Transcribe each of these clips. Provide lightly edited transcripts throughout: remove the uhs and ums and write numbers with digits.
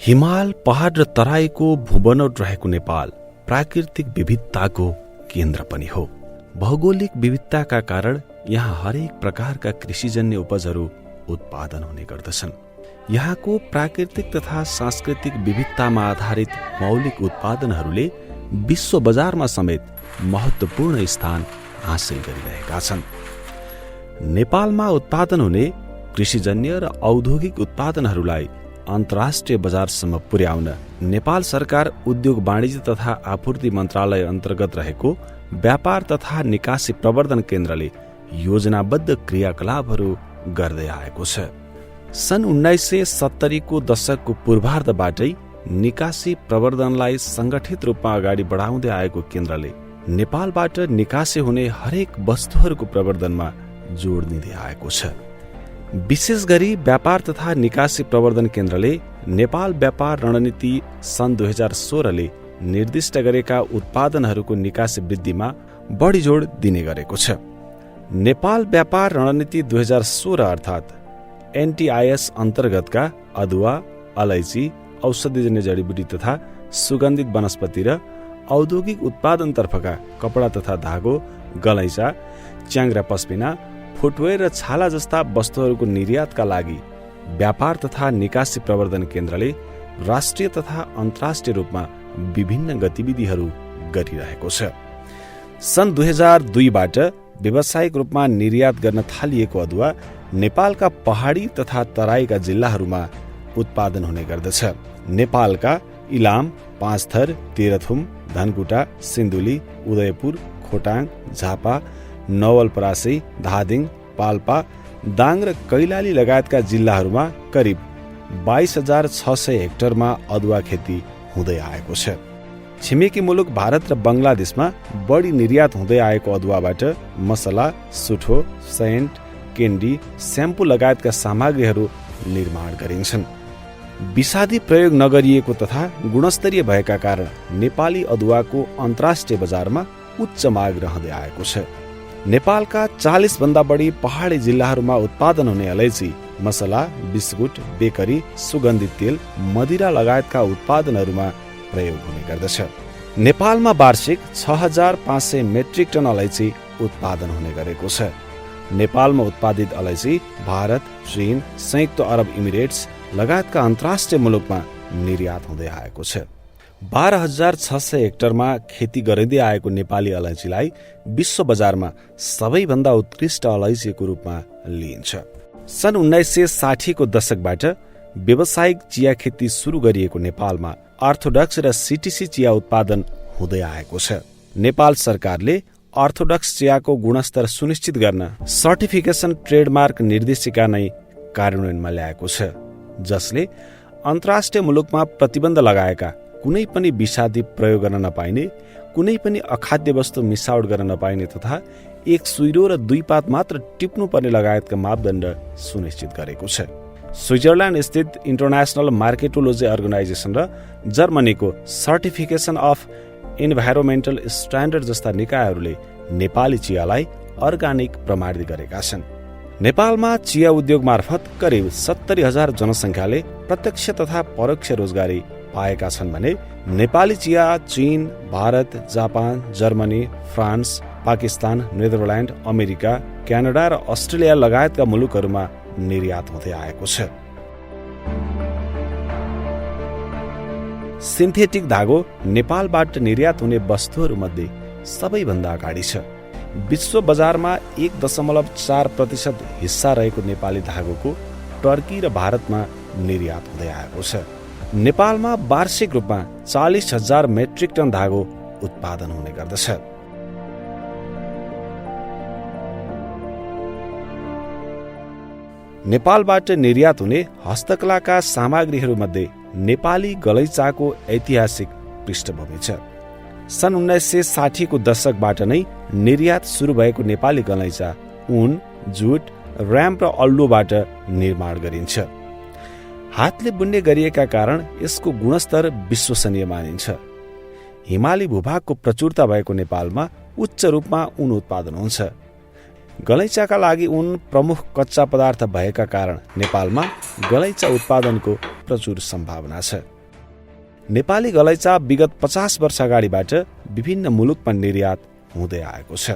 हिमाल, पहाड र तराईको भूबनोट रहेको नेपाल प्राकृतिक विविधताको केन्द्र पनि हो। भौगोलिक विविधताका कारण यहाँ हरेक प्रकारका कृषिजन्य उपजहरू उत्पादन हुने गर्दछन्। यहाँको प्राकृतिक तथा सांस्कृतिक विविधतामा आधारित मौलिक उत्पादनहरूले विश्व बजारमा समेत महत्त्वपूर्ण स्थान हासिल गरिरहेका छन्। नेपालमा उत्पादन हुने कृषिजन्य र औद्योगिक उत्पादनहरूलाई अन्तर्राष्ट्रिय बजारसम्म पुर्याउन नेपाल सरकार उद्योग वाणिज्य तथा आपूर्ति मन्त्रालय अन्तर्गत रहेको व्यापार तथा निकासी प्रवर्धन केन्द्रले योजनाबद्ध क्रियाकलापहरू गर्दै आएको छ। सन् 1970 को दशकको पूर्वार्धबाटै निकासी प्रवर्धनलाई संगठित रूपमा अगाडि बढाउँदै आएको केन्द्रले नेपालबाट निकासी हुने हरेक वस्तुहरूको प्रवर्धनमा जोड दिँदै आएको छ। विशेष गरी व्यापार तथा निकासी प्रवर्धन केन्द्रले नेपाल व्यापार रणनीति सन् 2016 ले निर्दिष्ट गरेका उत्पादनहरूको निकासी वृद्धिमा बढी जोड दिने गरेको छ। नेपाल व्यापार रणनीति 2016 अर्थात् एनटीआईएस अन्तर्गतका अदुवा, अलैची, औषधिजन्य जडीबुटी तथा सुगन्धित वनस्पति र औद्योगिक उत्पादनतर्फका कपडा तथा धागो, गलैँचा, च्याङ्ग्रा पस्मिना, फुटवेयर र छाला जस्ता वस्तुहरूको निर्यातका लागि व्यापार तथा निकासी प्रवर्धन केन्द्रले राष्ट्रिय तथा अन्तर्राष्ट्रिय रूपमा विभिन्न गतिविधिहरू गरिरहेको छ। सन् 2002 बाट व्यावसायिक रूपमा निर्यात गर्न थालिएको अदुवा नेपालका पहाडी तथा तराईका जिल्लाहरूमा उत्पादन हुने गर्दछ। नेपालका इलाम, पाँचथर, तेह्रथुम, धनकुटा, सिन्धुली, उदयपुर, खोटाङ, झापा, नवलपरासी, धादिङ, पाल्पा, दाङ र कैलाली लगायतका जिल्लाहरूमा करिब 22,600 हेक्टरमा अदुवा खेती हुँदै आएको छ। छिमेकी मुलुक भारत र बङ्गलादेशमा बढी निर्यात हुँदै आएको अदुवाबाट मसला, सुठो, सेन्ट, केन्डी, स्याम्पू लगायतका सामग्रीहरू निर्माण गरिन्छन्। विषादी प्रयोग नगरिएको तथा गुणस्तरीय भएका कारण नेपाली अदुवाको अन्तर्राष्ट्रिय बजारमा उच्च माग रहँदै आएको छ। नेपालका 40 भन्दा बढी पहाडी जिल्लाहरूमा उत्पादन हुने अलैची, मसला, बिस्कुट, बेकरी, सुगन्धित तेल, मदिरा लगायतका उत्पादनहरूमा प्रयोग हुने गर्दछ। नेपालमा वार्षिक 6,500 मेट्रिक टन अलैची उत्पादन हुने गरेको छ। नेपालमा उत्पादित अलैची भारत, चीन, संयुक्त अरब इमिरेट्स लगायतका अन्तर्राष्ट्रिय मुलुकमा निर्यात हुँदै आएको छ। 12,600 हेक्टरमा खेती गरिँदै आएको नेपाली अलैचीलाई विश्व बजारमा सबैभन्दा उत्कृष्ट अलैचीको रूपमा लिइन्छ। सन् 1960 को दशकबाट व्यावसायिक चिया खेती सुरु गरिएको नेपालमा अर्थोडक्स र सीटीसी चिया उत्पादन हुँदै आएको छ। नेपाल सरकारले अर्थोडक्स चियाको गुणस्तर सुनिश्चित गर्न सर्टिफिकेसन ट्रेडमार्क निर्देशिका नै कार्यान्वयनमा ल्याएको छ, जसले अन्तर्राष्ट्रिय मुलुकमा प्रतिबन्ध लगाएका कुनै पनि विषादी प्रयोग गर्न नपाइने, कुनै पनि अखाद्य वस्तु मिसावट गर्न नपाइने तथा एक सुइरो र 2 पात मात्र टिप्नुपर्ने लगायतका मापदण्ड सुनिश्चित गरेको छ। स्विजरल्यान्ड स्थित इन्टरनेसनल मार्केटोलोजी अर्गनाइजेसन र जर्मनीको सर्टिफिकेसन अफ इन्भाइरोमेन्टल स्ट्यान्डर्ड जस्ता निकायहरूले नेपाली चियालाई अर्गानिक प्रमाणित गरेका छन्। नेपालमा चिया उद्योग मार्फत करिब 70,000 जनसङ्ख्याले प्रत्यक्ष तथा परोक्ष रोजगारी पाएका छन् भने नेपाली चिया चीन, Bharat, Japan, Germany, France, Pakistan, Netherlands, America, Canada र अस्ट्रेलिया लगायतका मुलुकहरूमा निर्यात हुँदै आएको छ। सिन्थेटिक धागो नेपालबाट निर्यात हुने वस्तुहरूमध्ये सबैभन्दा अगाडि छ। विश्व बजारमा 1.4% हिस्सा रहेको नेपाली धागोको टर्की र भारतमा निर्यात हुँदै आएको छ। नेपालमा वार्षिक रूपमा 40,000 मेट्रिक टन धागो उत्पादन हुने गर्दछ। नेपालबाट निर्यात हुने हस्तकलाका सामग्रीहरूमध्ये नेपाली गलैँचाको ऐतिहासिक पृष्ठभूमि छ। सन् 1960 को दशकबाट नै निर्यात सुरु भएको नेपाली गलैँचा ऊन, जुट, र्याम्प र अल्लुबाट निर्माण गरिन्छ। हातले बुन्ने गरिएका कारण यसको गुणस्तर विश्वसनीय मानिन्छ। हिमाली भूभागको प्रचुरता भएको नेपालमा उच्च रूपमा ऊन उत्पादन हुन्छ। गलैँचाका लागि ऊन प्रमुख कच्चा पदार्थ भएका कारण नेपालमा गलैँचा उत्पादनको प्रचुर सम्भावना छ। नेपाली गलैँचा विगत 50 वर्ष अगाडिबाट विभिन्न मुलुकमा निर्यात हुँदै आएको छ।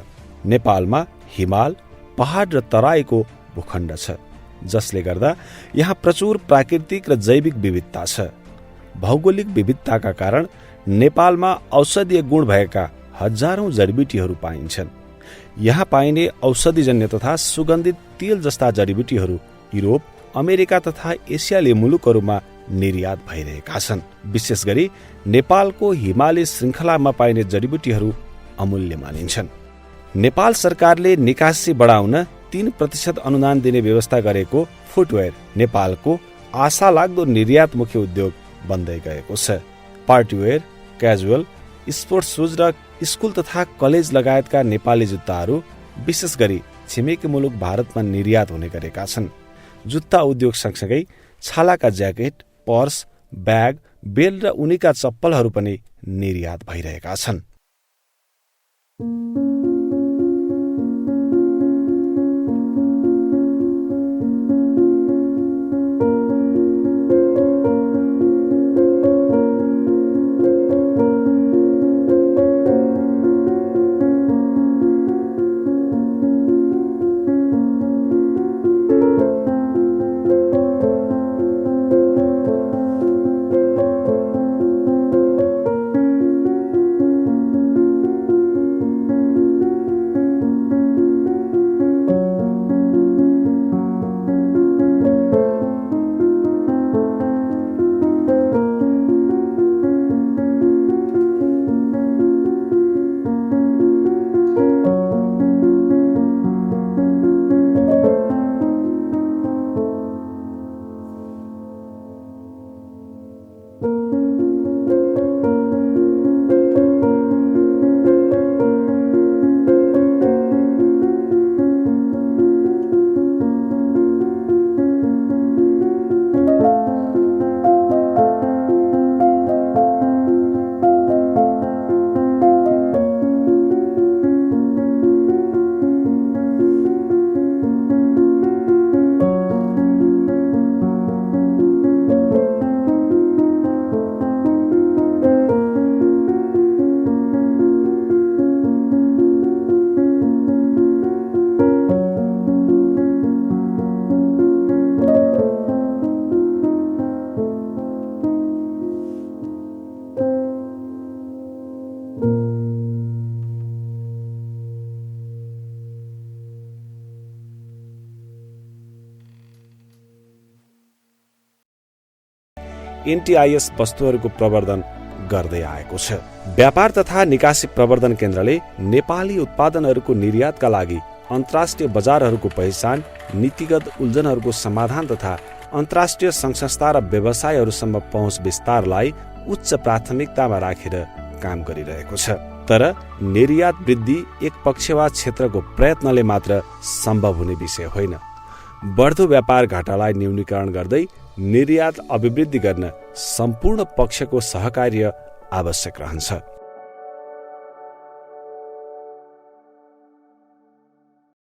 नेपालमा हिमाल, पहाड र तराईको भूखण्ड छ, जसले गर्दा यहाँ प्रचुर प्राकृतिक र जैविक विविधता छ। भौगोलिक विविधताका कारण नेपालमा औषधीय गुण भएका हजारौं जडीबुटीहरू पाइन्छन्। यहाँ पाइने औषधिजन्य तथा सुगन्धित तेल जस्ता जडीबुटीहरू युरोप, अमेरिका तथा एसियाली मुलुकहरूमा निर्यात भइरहेका छन्। विशेष गरी नेपालको हिमाली श्रृङ्खलामा पाइने जडीबुटीहरू अमूल्य मानिन्छन्। नेपाल सरकारले निकासी बढाउन 3% अनुदान दिने व्यवस्था गरेको फुटवेयर नेपालको आशा लाग्दो निर्यातमुखी उद्योग बन्दै गएको छ। पार्टीवेयर, क्याजुअल, स्पोर्ट्स सुज र स्कुल तथा कलेज लगायतका नेपाली जुत्ताहरू विशेष गरी छिमेकी मुलुक भारतमा निर्यात हुने गरेका छन्। जुत्ता उद्योग सँगसँगै छालाका ज्याकेट, पर्स, ब्याग, बेल र उनीका चप्पलहरू पनि निर्यात भइरहेका छन्। एनटीआईएस वस्तुहरूको प्रवर्धन गर्दै आएको छ। व्यापार तथा निकासी प्रवर्धन केन्द्रले नेपाली उत्पादनहरूको निर्यातका लागि अन्तर्राष्ट्रिय बजारहरूको पहिचान, नीतिगत उल्झनहरूको समाधान तथा अन्तर्राष्ट्रिय संस्था र व्यवसायहरूसम्म पहुँच विस्तारलाई उच्च प्राथमिकतामा राखेर काम गरिरहेको छ। तर निर्यात वृद्धि एक पक्षवा क्षेत्रको प्रयत्नले मात्र सम्भव हुने विषय होइन। बढ्दो व्यापार घाटालाई न्यूनीकरण गर्दै निर्यात अभिवृद्धि गर्न सम्पूर्ण पक्षको सहकार्य आवश्यक रहन्छ।